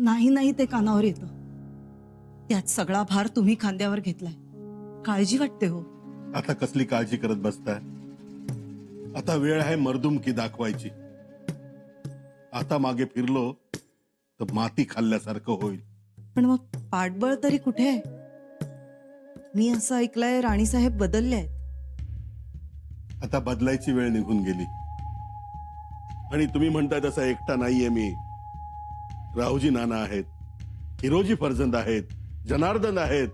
नाही नाही ते कानावर येतं. त्यात सगळा भार तुम्ही खांद्यावर घेतलाय. काळजी वाटते हो. आता कसली काळजी करत बसताय? आता वेळ आहे मर्दुमकी दाखवायची. आता मागे फिरलो तर माती खाल्ल्यासारखं होईल. पण मग पाठबळ तरी कुठे आहे? मी असं ऐकलंय राणीसाहेब बदलले आहेत. आता बदलायची वेळ निघून गेली. आणि तुम्ही म्हणताय तसा एकटा नाहीये मी. राहुजी नाना आहेत, हिरोजी फर्जंद आहेत, जनार्दन आहेत,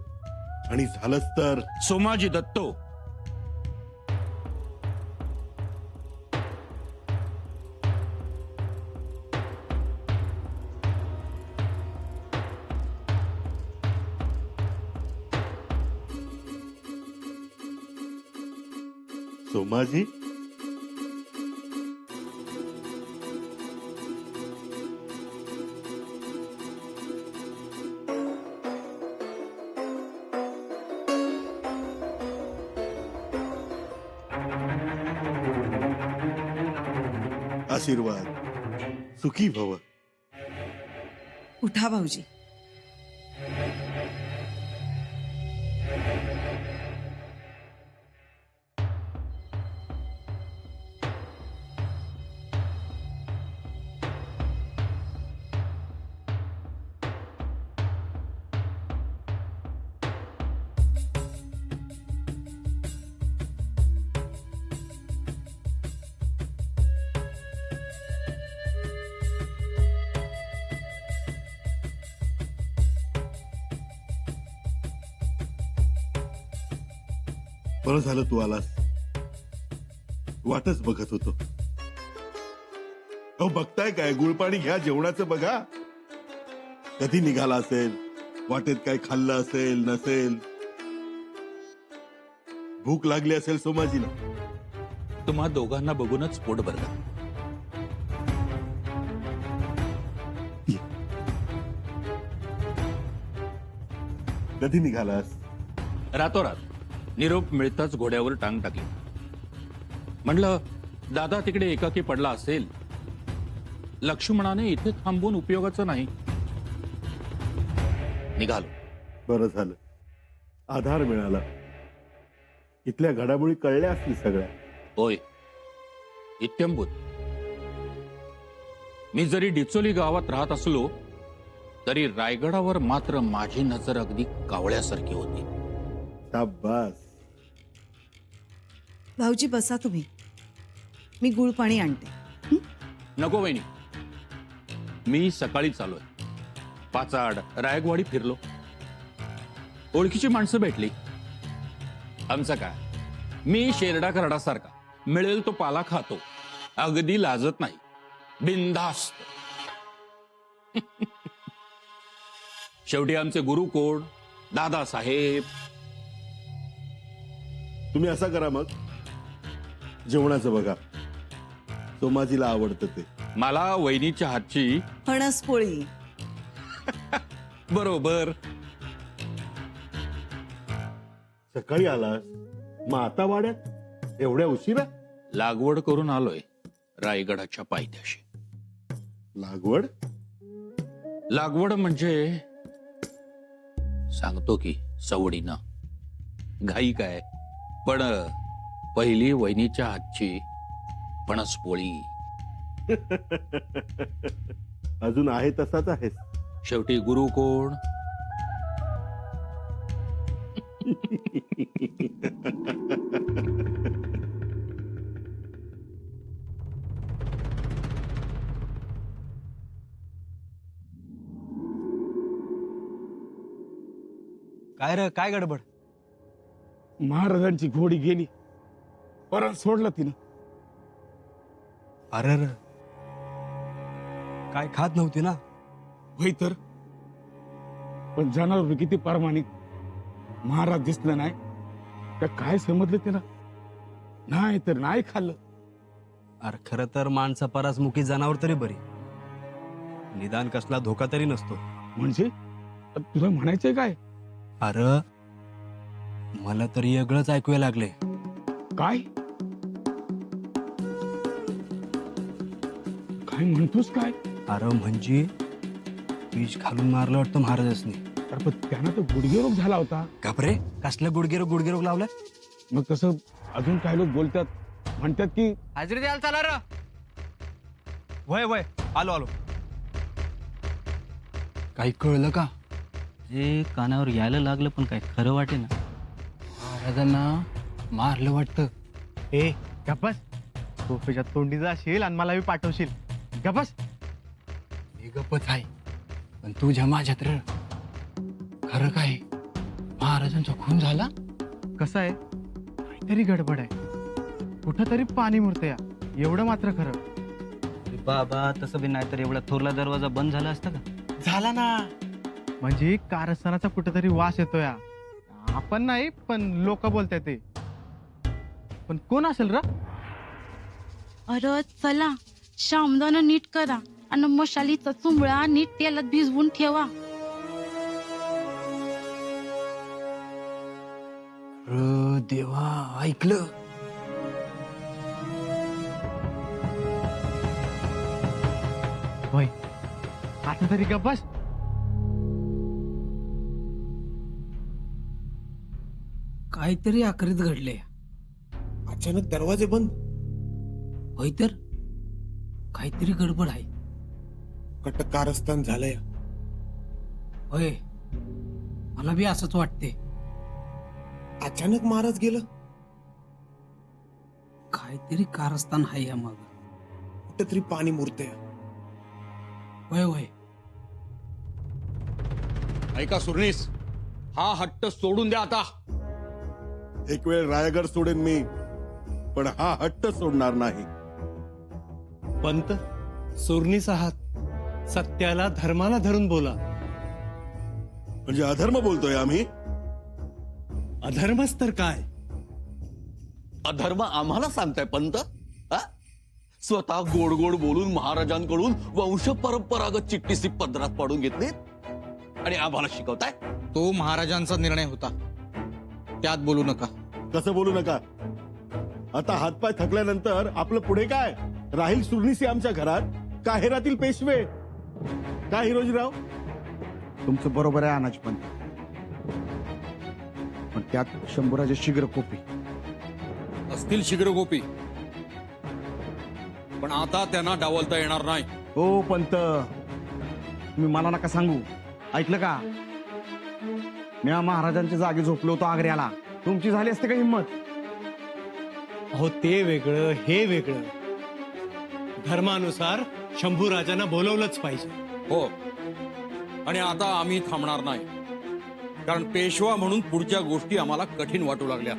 आणि झालंच तर सोमाजी दत्तो. सोमाजी. आशीर्वाद. सुखी भव. उठा भाऊजी. बरं झालं तू आलास. वाटच बघत होतो. अहो बघताय काय? गुळपाणी घ्या, जेवणाचं बघा. कधी निघाला असेल, वाटेत काय खाल्लं असेल नसेल. भूक लागली असेल सोमाजीला. तुम्हा दोघांना बघूनच पोट भरलं. कधी निघालास? रातोरात निरोप मिळताच घोड्यावर टांग टाकली. म्हणलं दादा तिकडे एकाकी पडला असेल, लक्ष्मणाने इथे थांबून उपयोगाचं नाही. निघालो. बरं झालं, आधार मिळाला. इथल्या घडामोडी कळल्या असतील सगळ्या. होय, इत्यंभूत. मी जरी डिचोली गावात राहत असलो तरी रायगडावर मात्र माझी नजर अगदी कावळ्यासारखी होती. शाबास. भाऊजी बसा तुम्ही, मी गुळ पाणी आणते. नको वहिनी, मी सकाळी चालोय. पाचाड रायगवाडी फिरलो, ओळखीची माणसं भेटली. आमचं काय, मी शेरडा करडासारखा मिळेल तो पाला खातो, अगदी लाजत नाही, बिनधास्त. शेवटी आमचे गुरु कोण? दादासाहेब. तुम्ही असा करा मग, जेवणाचं बघा. सोमाजीला आवडतं ते. मला वहिनीच्या हातची फणस पोळी. बरोबर. सकाळी आलास, मग आता वाड्यात एवढ्या उशिरा? लागवड करून आलोय रायगडाच्या पायथ्याशी. लागवड? लागवड म्हणजे सांगतो की सवडीनं. घाई काय, पण पहिली वहिनीच्या हातची फणस पोळी. अजून आहे तसाच आहेस. शेवटी गुरु कोण? काय रे, काय गडबड? महाराजांची घोडी गेली, परत सोडलं तिनं. अरे रे, काय खात नव्हती ना? होय तर, पण जनावर किती प्रामाणिक. महाराज दिसलं नाही तर काय समजलं तिला? नाही तर नाही खाल्लं. अरे खरं तर माणसा परसमुखी जनावर तरी बरी, निदान कसला धोका तरी नसतो. म्हणजे तुला म्हणायचंय काय? अरे मला तरी वेगळंच ऐकूया लागले. काय काय म्हणतोस काय? अरे म्हणजे विष घालून मारलं वाटतं महाराजांनी. अरे पण त्यांना तर गुडघेरोग झाला होता. घाबरे कसलं गुडघेरोग लावलाय. मग तसं अजून काही लोक बोलतात, म्हणतात की हाजरी द्यायला चला र. वय आलो. काही कळलं का? जे कानावर यायला लागलं पण काय खरं वाटे ना. महाराजांना मारलं वाटतं. ए गप्पस, तोफेच्या तोंडी जाशील आणि मला बी पाठवशील. गप्पस. मी गप्पच आहे, पण तुझ्या माझ्यात र. खरं काय महाराजांचा खून झाला? कसं आहे, काहीतरी गडबड आहे. कुठं तरी पाणी मुरतंय, एवढं मात्र खरं. अरे बाबा, तसं बी नाही तर एवढा थोरला दरवाजा बंद झाला असता का? झाला ना. म्हणजे कारस्थानाचा कुठेतरी वास येतोय. आपण नाही, पण लोक बोलताय ते. पण कोण असेल र? अरे चला, शामदानं नीट करा आणि मशालीचा चुंबळा नीट तेलात भिजवून ठेवा. देवा, ऐकलं. होय, आता तरी गप्पस. काहीतरी आखरीत घडले. अचानक दरवाजे बंद. होय तर काहीतरी गडबड आहे. कटक कारस्थान झालंय. होय, मला बी असंच वाटते. अचानक महाराज गेलं. काहीतरी कारस्थान आहे या माग. कुठेतरी पाणी मुरतंय. होय. ऐका सुरनीस, हा हट्ट सोडून द्या आता. एक वेळ रायगड सोडेन मी, पण हा हट्ट सोडणार नाही. पंत, सुरनीस आहात. सत्याला धर्माला धरून बोला. म्हणजे अधर्म बोलतोय आम्ही? अधर्मच तर काय. अधर्म आम्हाला सांगताय पंत? स्वतः गोड गोड बोलून महाराजांकडून वंश परंपरागत चिट्टीसी पदरात पाडून घेतली आणि आम्हाला शिकवताय. तो महाराजांचा निर्णय होता, त्यात बोलू नका. कसं बोलू नका? आता हातपाय थकल्यानंतर आपलं पुढे काय राहील? सुरनीसी आमच्या घरात का हेरातील पेशवे? काय हिरोजीराव? तुमचं बरोबर आहे अनाज पंत, पण त्यात शंभूराजे शीघ्र कोपी. असतील शीघ्रगोपी, पण आता त्यांना डावलता येणार नाही. हो पंत, तुम्ही मला नका सांगू. ऐकलं का? मी महाराजांच्या जागी झोपलो होतो आग्र्याला. तुमची झाली असते का हिंमत? अहो, ते वेगळं, हे वेगळं. धर्मानुसार शंभू राजांना बोलवलंच पाहिजे. हो, आणि आता आम्ही थांबणार नाही, कारण पेशवा म्हणून पुढच्या गोष्टी आम्हाला कठीण वाटू लागल्या.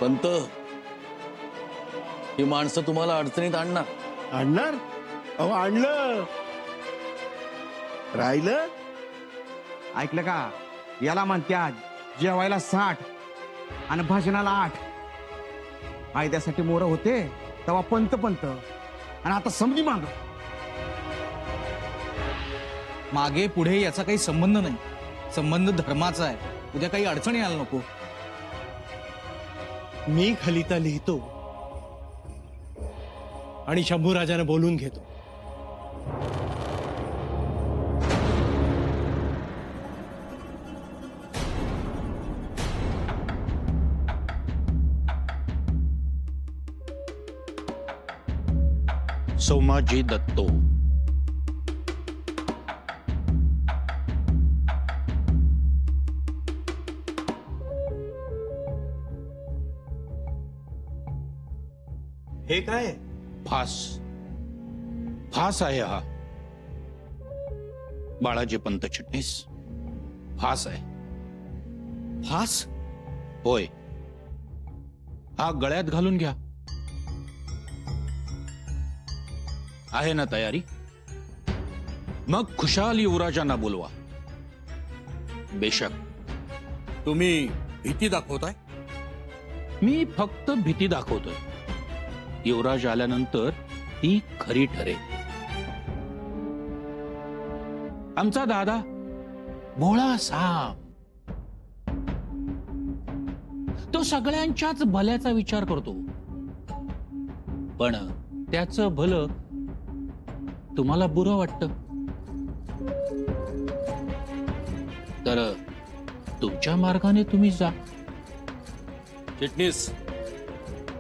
पंत, ही माणसं तुम्हाला अडचणीत आणणार? अहो आणलं, राहिलं. ऐकलं का? याला म्हणत्यात जेवायला 60 आणि भाजनाला 8. कायद्यासाठी मोर होते तेव्हा पंत आणि आता समजी माग. मागे पुढे याचा काही संबंध नाही. संबंध धर्माचा आहे. उद्या काही अडचणी यायला नको. मी खलिता लिहितो आणि शंभू राजाने बोलून घेतो. सोमाजी दत्तो. हे काय? फास आहे हा. बाळाजी पंत चिटणीस, फास आहे. फास? होय, हा गळ्यात घालून घ्या. आहे ना तयारी? मग खुशाल युवराजांना बोलवा. बेशक. तुम्ही भीती दाखवताय? मी फक्त भीती दाखवतोय. युवराज आल्यानंतर ती खरी ठरेल. आमचा दादा भोळा साप, तो सगळ्यांच्याच भल्याचा विचार करतो, पण त्याचं भलं तुम्हाला बुरं वाटतं तर तुमच्या मार्गाने तुम्ही जा. चिटणीस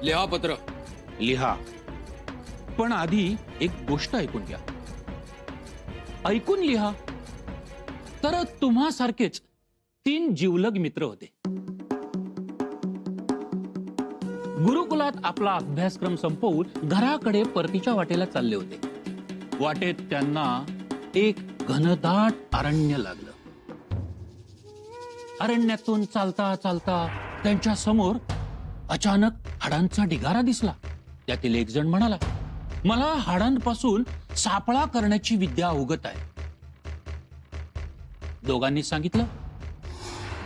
लिहा पत्र. लिहा, पण आधी एक गोष्ट ऐकून घ्या. ऐकून लिहा. तर तुम्हासारखेच 3 जिवलग मित्र होते. गुरुकुलात आपला अभ्यासक्रम संपवून घराकडे परतीच्या वाटेला चालले होते. वाटेत त्यांना एक घनदाट अरण्य लागलं. अरण्यातून चालता चालता त्यांच्या समोर अचानक हाडांचा ढिगारा दिसला. त्यातील एक जण म्हणाला, मला हाडांपासून सापळा करण्याची विद्या अवगत आहे. दोघांनी सांगितलं,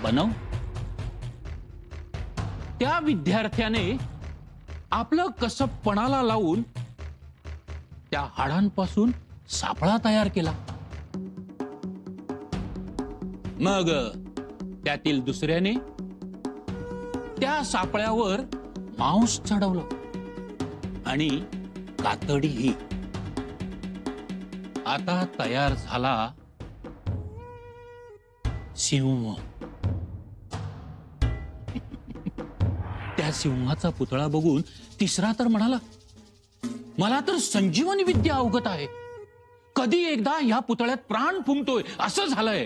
बनव. त्या विद्यार्थ्याने आपलं कसब पणाला लावून त्या हाडांपासून सापळा तयार केला. मग त्यातील दुसऱ्याने त्या सापळ्यावर मांस चढवलं आणि कातडीही. आता तयार झाला सिंह. त्या सिंहाचा पुतळा बघून तिसरा तर म्हणाला, मला तर संजीवनी विद्या अवगत आहे. कधी एकदा ह्या पुतळ्यात प्राण फुंकतोय असं झालंय.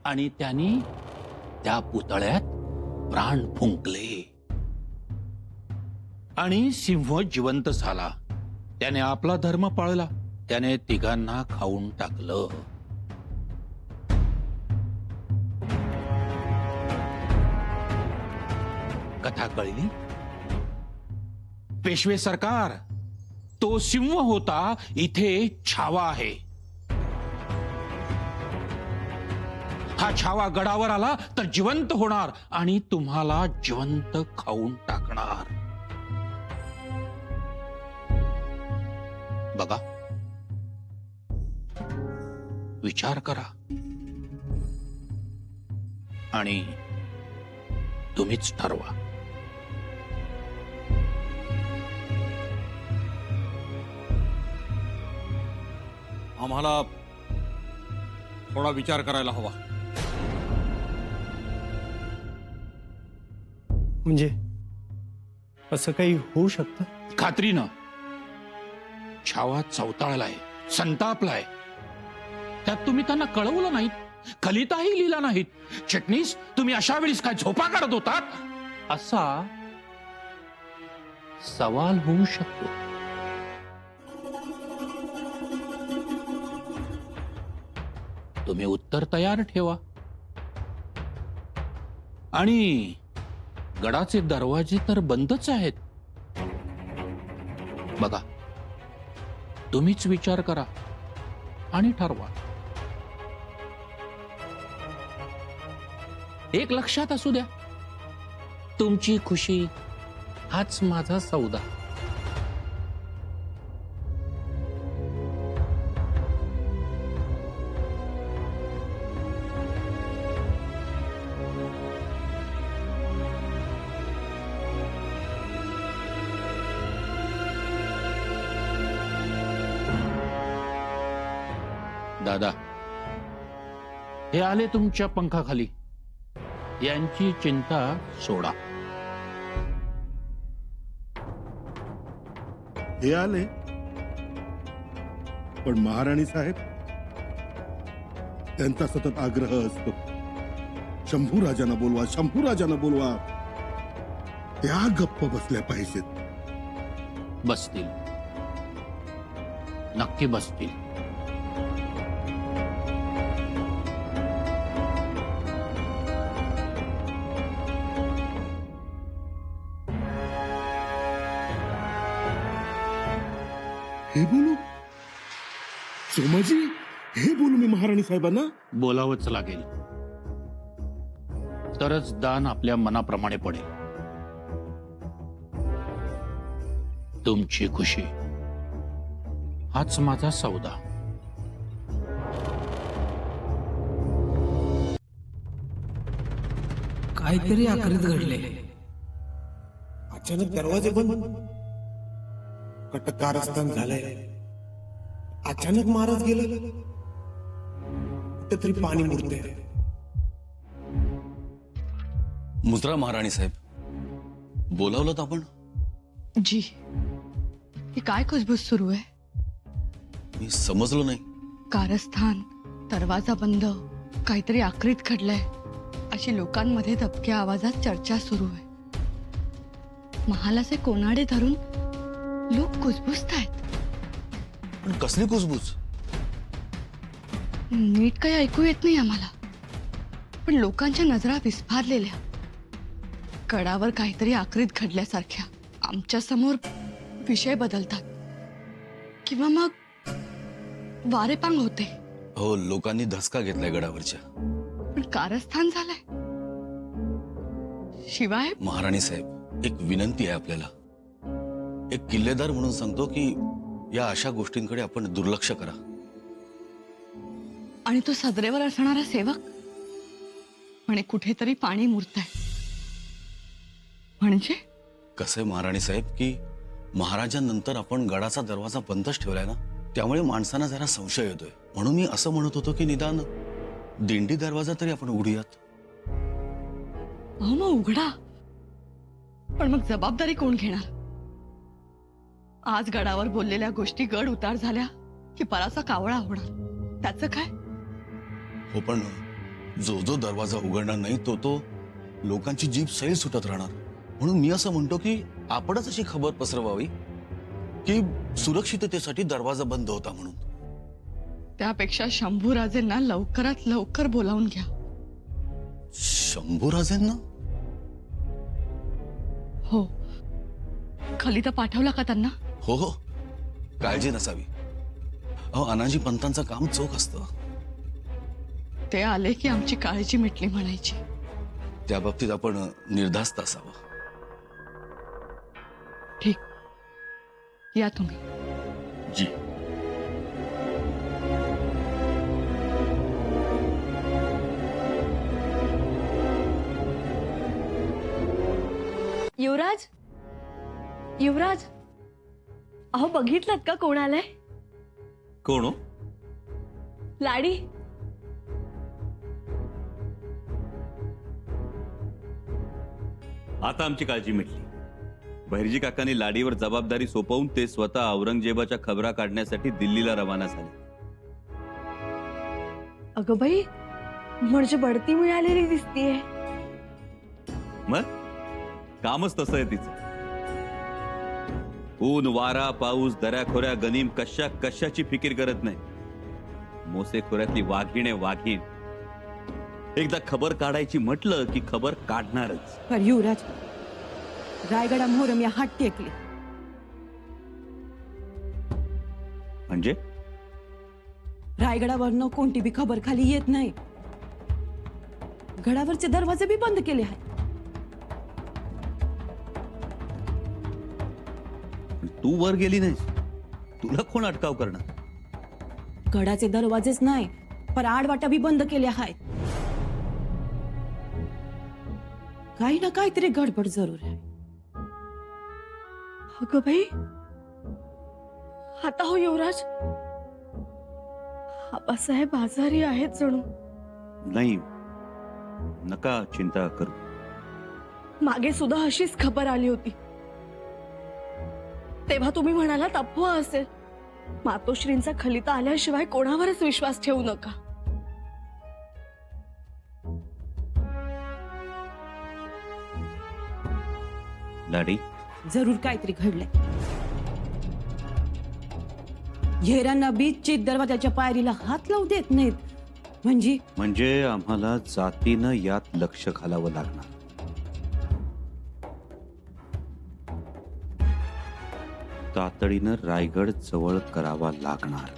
आणि त्यांनी त्या पुतळ्यात प्राण फुंकले आणि सिंह जिवंत झाला. त्याने आपला धर्म पाळला. त्याने तिघांना खाऊन टाकलं. कथा कळली? पेशवे सरकार, तो सिंह होता, इथे छावा आहे. हा छावा गडावर आला तर जिवंत होणार आणि तुम्हाला जिवंत खाऊन टाकणार. बघा, विचार करा आणि तुम्हीच ठरवा. आम्हाला थोडा विचार करायला हवा. म्हणजे असं काही होऊ शकतं? खात्रीनं छावा चवताळलाय, संतापलाय. त्यात तुम्ही त्यांना कळवलं नाहीत, कलिताही लिहिला नाहीत. चिटणीस, तुम्ही अशा वेळेस काय झोपा काढत होतात असा सवाल होऊ शकतो. तुम्ही उत्तर तयार ठेवा आणि गडाचे दरवाजे तर बंदच आहेत. बघा, तुम्हीच विचार करा आणि ठरवा. एक लक्षात असू द्या, तुमची खुशी हाच माझा सौदा. दादा, हे आले तुमच्या पंखाखाली. यांची चिंता सोडा. हे आले, पण महाराणी साहेब, त्यांचा सतत आग्रह असतो, शंभू राजांना बोलवा, शंभू राजांना बोलवा. त्या गप्प बसल्या पाहिजेत. बसतील, नक्की बसतील. हे बोलू सोमाजी, हे बोलू मी महाराणी साहेबांना? बोलावंच लागेल, तरच दान आपल्या मनाप्रमाणे पडेल. तुमची खुशी हाच माझा सौदा. काहीतरी आखरीत घडले. अचानक दरवाजे बंद, कटकारस्थान झालंय. अचानक महाराज गेलं तर तरी पाणी मुरते. मुद्रा महाराणी साहेब, बोलावलं आपण? जी, ही काय कुजबूज सुरू आहे? मी समजलो नाही. कारस्थान, दरवाजा बंद, काहीतरी आक्रीत घडलंय अशी लोकांमध्ये दबक्या आवाजात चर्चा सुरू आहे. महालाचे कोनाडे धरून लोक कुजबुजतायत. पण कसली कुजबूज? नीट काही ऐकू येत नाही आम्हाला, पण लोकांच्या नजरा विस्फारलेल्या, कडावर काहीतरी आक्रीत घडल्यासारख्या. आमच्या समोर विषय बदलतात किंवा मग वारेपांग होते. हो, लोकांनी धसका घेतलाय गडावरच्या. पण कारस्थान झालंय. शिवाय महाराणी साहेब, एक विनंती आहे आपल्याला. एक किल्लेदार म्हणून सांगतो की या अशा गोष्टींकडे आपण दुर्लक्ष करा. आणि तो सदरेवर असणारा सेवक म्हणे कुठेतरी पाणी मुरतंय. म्हणजे कसं आहे महाराणी साहेब की महाराजांनंतर आपण गडाचा दरवाजा बंदच ठेवलाय ना, त्यामुळे माणसांना जरा संशय येतोय. म्हणून मी असं म्हणत होतो की निदान दिंडी दरवाजा तरी आपण उघडूयात. अहो मग उघडा, पण मग जबाबदारी कोण घेणार? आज गडावर बोललेल्या गोष्टी गड उतार झाल्या की पराचा कावळा होणार. त्याचं काय? हो, पण जो जो दरवाजा उघडणार नाही तो लोकांची जीभ सैल सुटत राहणार. म्हणून मी असं म्हणतो की आपणच अशी खबर पसरवावी की सुरक्षिततेसाठी दरवाजा बंद होता म्हणून. त्यापेक्षा शंभूराजेंना लवकरात लवकर बोलावून घ्या. शंभूराजेंना? हो, खलिता पाठवला का त्यांना? हो हो, काळजी नसावी. अहो, अनाजी पंतांचं काम चोख असतं. ते आले की आमची काळजी मिटली म्हणायची. त्या बाबतीत आपण निर्धास्त असावं. ठीक, या तुम्ही. जी. युवराज, युवराज, अहो बघितलं का कोण आलंय? कोण हो? लाडी. आता आमची काळजी मिटली. बहिर्जी काकांनी लाडीवर जबाबदारी सोपवून ते स्वतः औरंगजेबाच्या खबरा काढण्यासाठी दिल्लीला रवाना झाले. अगं बाई, म्हणजे बढती मिळालेली दिसतीये. मग कामच तसं आहे तिचं. ऊन वारा पाऊस दऱ्याखोऱ्या गनीम कशाची फिकीर करत नाही. मोसेखोऱ्यातली वाघीण आहे वाघीण. एकदा खबर काढायची म्हटलं की खबर काढणारच. पर युवराज, रायगडा मोहरम या हात टेकले. म्हणजे रायगडावरनं कोणती बी खबर खाली येत नाही. गडावरचे दरवाजे बी बंद केले आहेत. तू वर गेली नाहीस, तुला कोण अटकाव करणार? गडाचे दरवाजेच नाही, पर आडवाटा बी बंद केले आहेत. काही ना काहीतरी गडबड जरूर आहे. अगं बाई, आता हो युवराज, आबासाहेब आजारी आहेत जणू. नाही, नका चिंता करू. मागे सुद्धा अशीच खबर आली होती. तेव्हा तुम्ही म्हणालात अफवा असेल. मातोश्रींचा खलिता आल्याशिवाय कोणावरच विश्वास ठेवू नका. लाडी, जरूर काहीतरी घडलंय. हेरांना बी चित दरवाजाच्या पायरीला हात लावू देत नाहीत. म्हणजे आम्हाला जातीनं यात लक्ष घालावं लागणार. तातडीनं रायगड जवळ करावा लागणार.